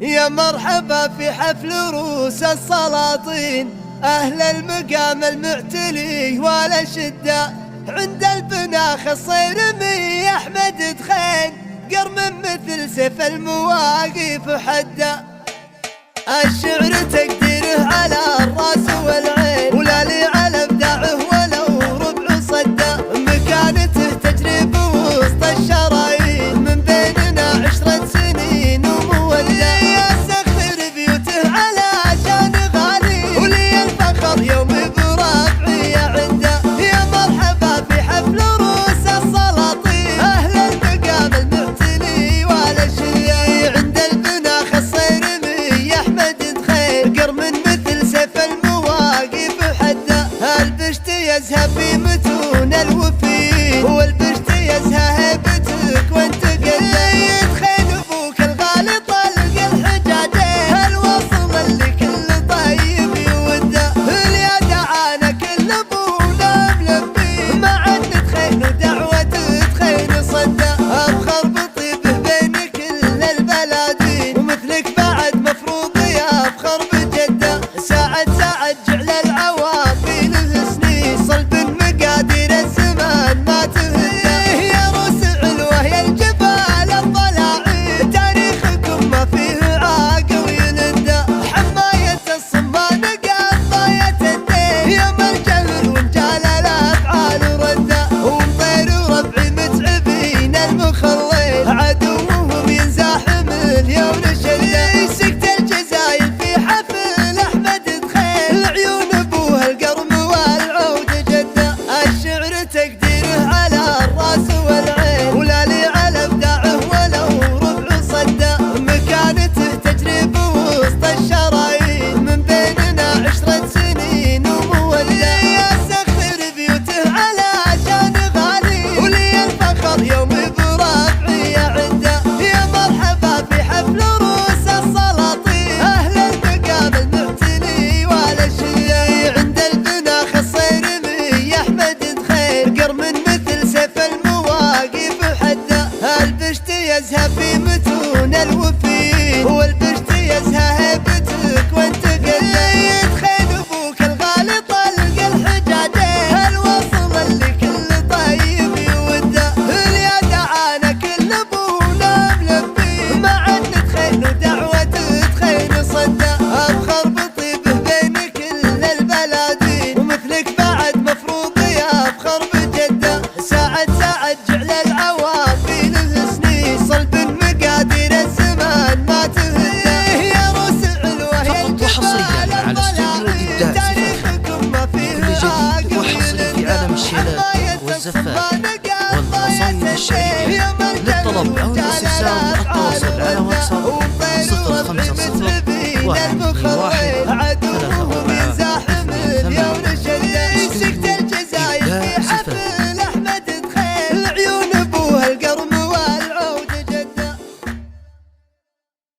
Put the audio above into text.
يا مرحبا في حفل روس السلاطين، أهل المقام المعتلي والأشدة، عند البناخ الصيرمي أحمد دخين، قرم مثل سيف المواقف حدا. الشعر تقديره على الراس والعين، ولا لي على ابداعه ولو ربع صدى، مكانته تجري وسط الشرايين، من بيننا 10 سنين ومودة. يسخر بيوته على شان غالي، ولي الفخر يوم بربعي عنده. يا مرحبا في حفل روس السلاطين، أهل المقام المعتلي والأشياء، عند البناخ الصيرمي أحمد دخين، قرم مثل سيف المواقف حدا. البشت يزهى في متون الوفين، والبشت يزهى هيبتك وانت قدين. دخين ابوك الغالي طلق الحجاجين، الوصل اللي كل طيب يوده، اللي دعانا كل ابونا ملبين، مع ان دخين ودعوة دخين صدى. ابخر بطيبه بين كل البلادين، ومثلك بعد مفروض يفخر بجده. ساعد جعل العوافي له سنين، صلب مقادير الزمان ما تهدى. يا روس علوه يا الجبال الضلاعين، تاريخكم ما فيه عاقل يلده. حماية الصمان قضاية الدين، يوم الجهل ونجال الافعال رده. ومطير ربعي متعبين المخلين، عدوهم ينزاحم اليوم شده. سكت الجزايل في حفل احمد دخين، العيون ابوها القرم والعود جده. الشعر تقديره على الراس والعين، ولا لي على ابداعه ولو ربع صدى، مكانته تجري وسط الشرايين، من بيننا 10 سنين ومودة. يسخر بيوته على شان غالي، ولي الفخر يوم بربعي عنده. يا مرحبا في حفل روس السلاطين، أهل المقام المعتلي والأشياء، عند البناخ الصيرمي أحمد دخين، قرم مثل سيف المواقف حدا. البشت يزهى في متون الوفين، والبشت يزهى هيبتك وانت قدين. دخين ابوك الغالي طلق الحجاجين، الوصل اللي كل طيب يوده، اللي دعانا كل ابونا ملبين، مع ان دخين ودعوة دخين صدى. ابخر بطيبه بين كل البلادين، ومثلك بعد مفروض يفخر بجده. ساعد جعل العوافي له سنين، صلب مقادير الزمان ما تهدى. يا روس علوه يا فقط وحصرياً على استوديو الإبداع تاريخكم ما فيه كل جديد عاقل وحصري في عالم الشيلات والزفات والقصايد الشعرية. للطلب أو الاستفسار التواصل على